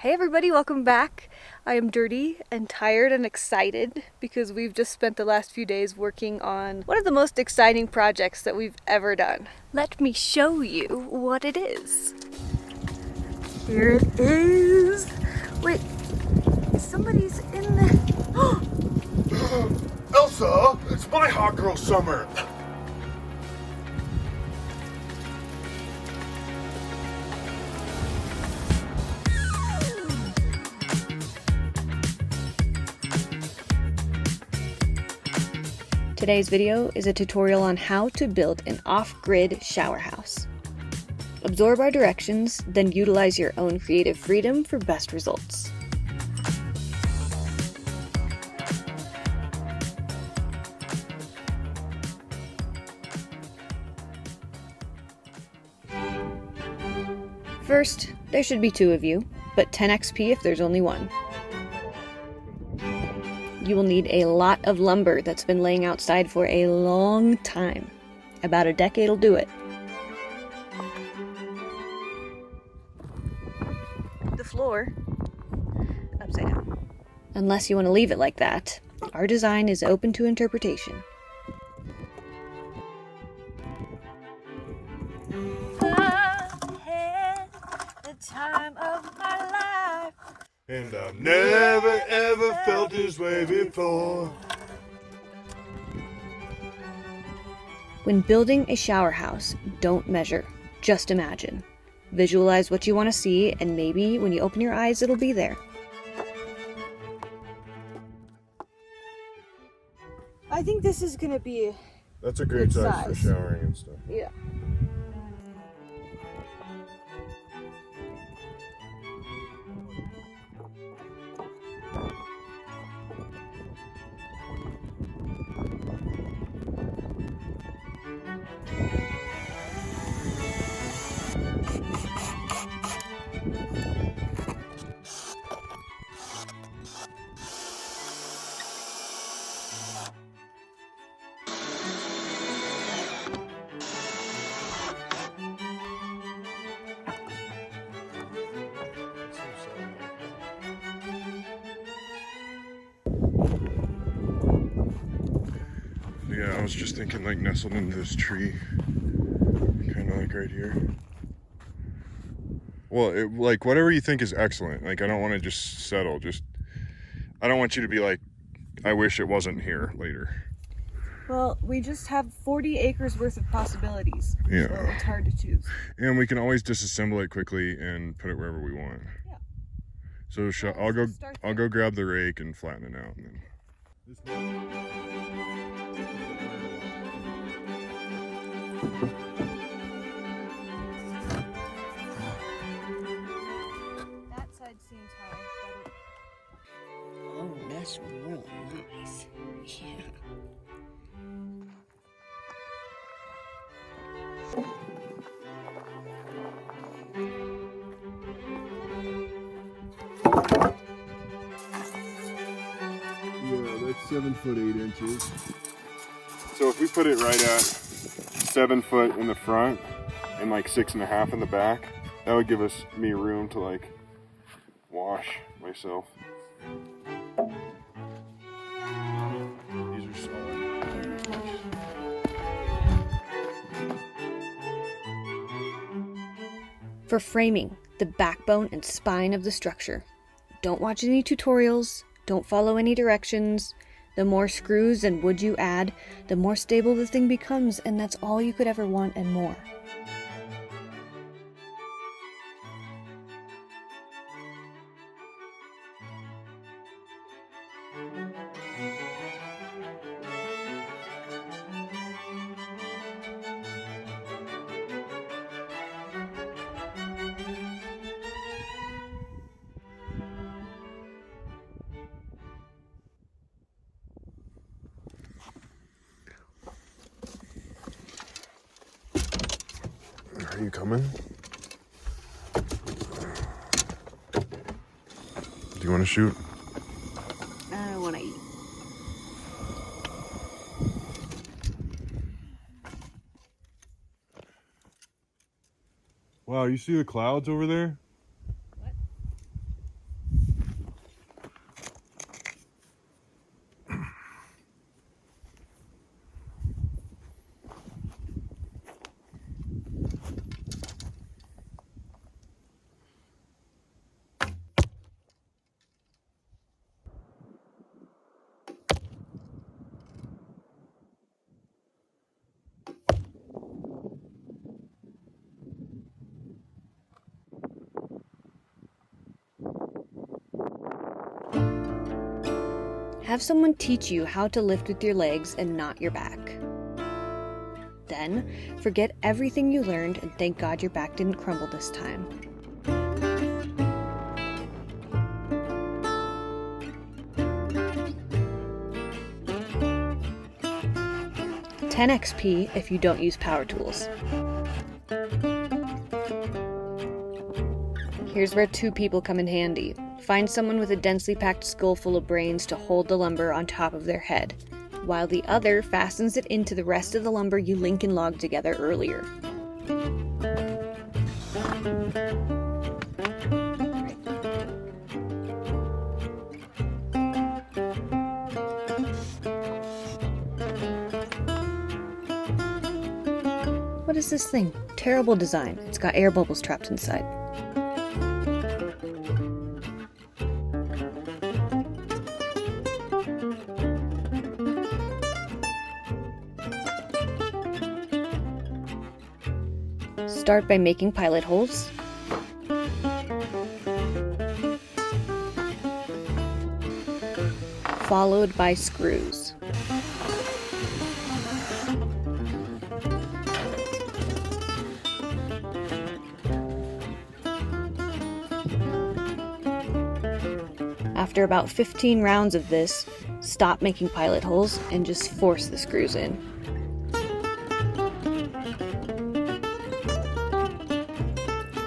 Hey everybody, welcome back. I am dirty and tired and excited because we've just spent the last few days working on one of the most exciting projects that we've ever done. Let me show you what it is. Here it is. Wait, somebody's in the... Elsa, it's my hot girl summer. Today's video is a tutorial on how to build an off-grid shower house. Absorb our directions, then utilize your own creative freedom for best results. First, there should be two of you, but 10 XP if there's only one. You will need a lot of lumber that's been laying outside for a long time. About a decade will do it. The floor, upside down. Unless you want to leave it like that, our design is open to interpretation. I had the time of my life. And I've never ever felt this way before. When building a shower house, don't measure, just imagine. Visualize what you want to see, and maybe when you open your eyes, it'll be there. I think this is gonna be That's a great good size for size. showering and stuff. Yeah. Yeah, I was just thinking like nestled into this tree, kind of like right here. Well, like whatever you think is excellent. Like I don't want to just settle. I don't want you to be like, I wish it wasn't here later. Well, we just have 40 acres worth of possibilities. Yeah. So it's hard to choose. And we can always disassemble it quickly and put it wherever we want. Yeah. So I'll go grab the rake and flatten it out. And then... That side seems high, but Oh, that's real nice. Yeah. Yeah, that's 7 foot 8 inches. So if we put it right at 7 foot in the front and like 6.5 in the back, that would give me room to like wash myself. These are solid. for framing, the backbone and spine of the structure. Don't watch any tutorials, don't follow any directions. The more screws and wood you add, the more stable the thing becomes, and that's all you could ever want and more. Are you coming? Do you want to shoot? I want to eat. Wow, you see the clouds over there? What? Have someone teach you how to lift with your legs and not your back. Then, forget everything you learned and thank God your back didn't crumble this time. 10 XP if you don't use power tools. Here's where 2 people come in handy. Find someone with a densely packed skull full of brains to hold the lumber on top of their head, while the other fastens it into the rest of the lumber you link and log together earlier. What is this thing? Terrible design. It's got air bubbles trapped inside. Start by making pilot holes. Followed by screws. After about 15 rounds of this, stop making pilot holes and just force the screws in.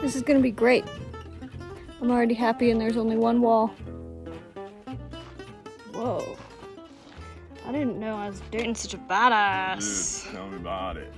This is gonna be great. I'm already happy and there's only one wall. Whoa. I didn't know I was dating such a badass. Dude, tell me about it.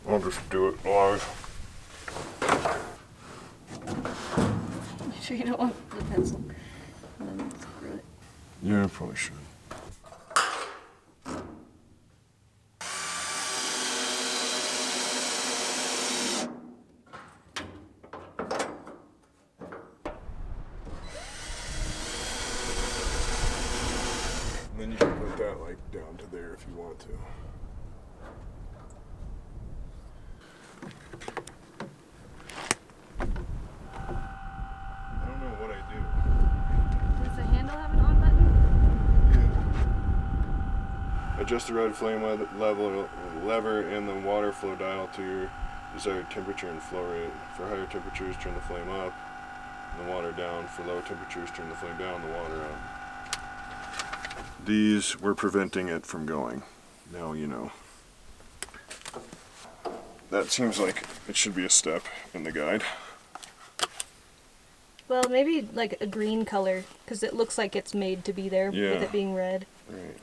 I'll just do it live. You sure you don't want the pencil? And then screw it. Yeah, I probably should. And then you can put that like down to there if you want to. Adjust the red flame lever and the water flow dial to your desired temperature and flow rate. For higher temperatures, turn the flame up and the water down. For low temperatures, turn the flame down and the water up. These were preventing it from going. Now you know. that seems like it should be a step in the guide. Well, maybe like a green color, because it looks like it's made to be there with it being red. Right.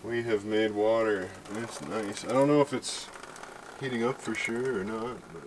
We have made water, and it's nice. I don't know if it's heating up for sure or not, but...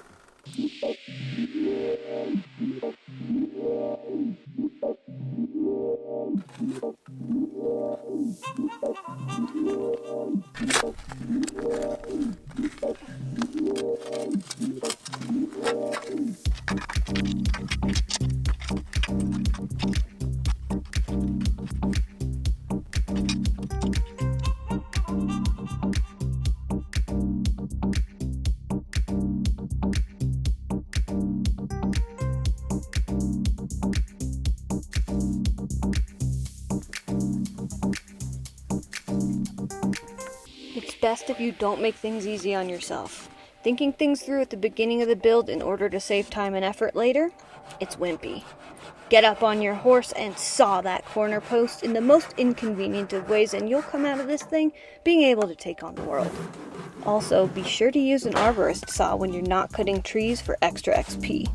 It's best if you don't make things easy on yourself. Thinking things through at the beginning of the build in order to save time and effort later, it's wimpy. Get up on your horse and saw that corner post in the most inconvenient of ways, and you'll come out of this thing being able to take on the world. Also, be sure to use an arborist saw when you're not cutting trees for extra XP.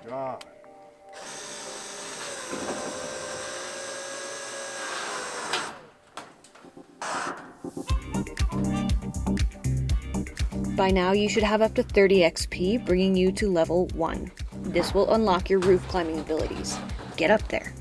God. By now you should have up to 30 XP, bringing you to level 1. This will unlock your roof climbing abilities. Get up there.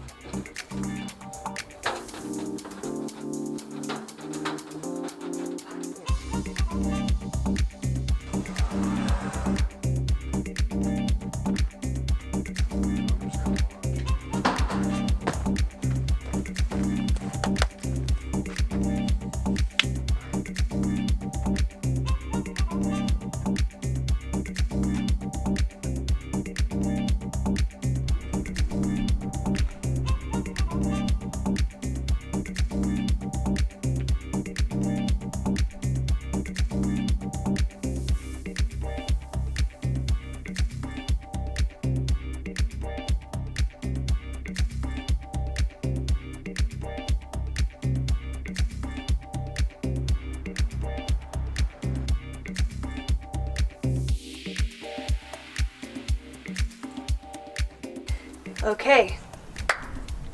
Okay,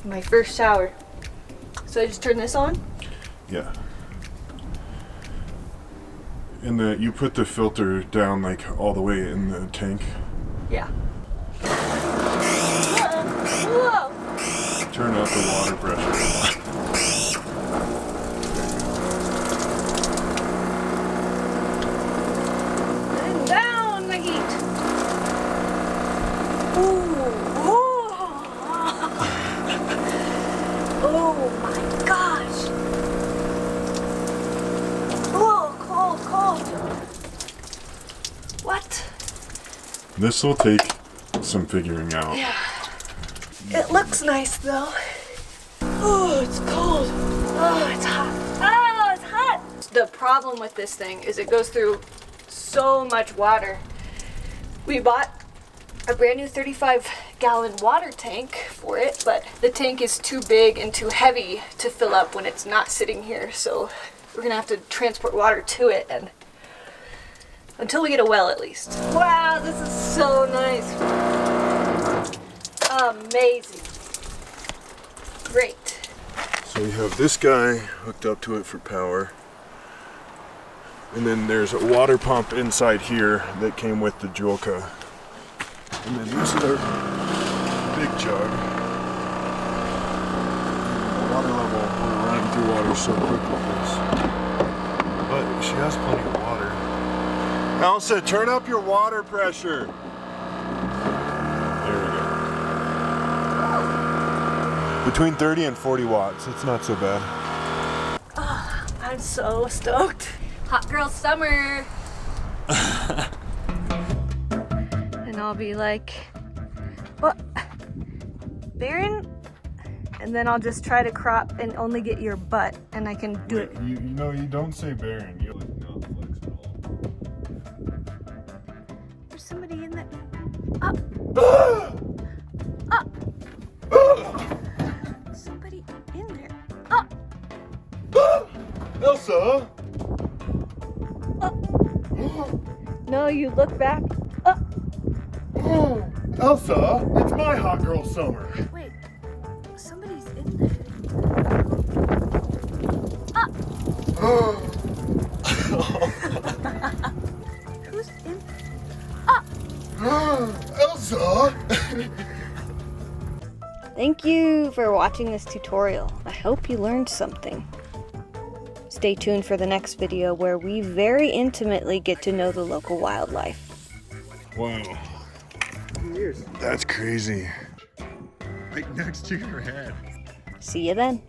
my first shower. So I just turn this on? Yeah. And you put the filter down like all the way in the tank. Yeah. Whoa! Turn up the water pressure. And down the heat. Ooh. Oh my gosh! Oh, cold. What? This will take some figuring out. Yeah. It looks nice though. Oh, it's cold. Oh, it's hot. Oh, it's hot! The problem with this thing is it goes through so much water. We bought a brand new 35-gallon water tank for it, but the tank is too big and too heavy to fill up when it's not sitting here, so we're gonna have to transport water to it, and until we get a well at least. Wow, this is so nice. amazing. Great. So you have this guy hooked up to it for power. And then there's a water pump inside here that came with the Julka. And then this is our big jug. The water level, we're running through water so quick with this. But she has plenty of water. Elsa, turn up your water pressure. There we go. Between 30 and 40 watts, it's not so bad. Oh, I'm so stoked. Hot girl summer. And I'll be like, what? Barron? And then I'll just try to crop and only get your butt, and I can do it. You know, you don't say Barron. You like not flex at all. There's somebody in there. Up. Up. Somebody in there. Up. Elsa! No, you look back. Up. Elsa, it's my hot girl summer. Wait, somebody's in there. Up. Who's in? Up. Elsa! Thank you for watching this tutorial. I hope you learned something. Stay tuned for the next video where we very intimately get to know the local wildlife. Wow. That's crazy. Right next to your head. See you then.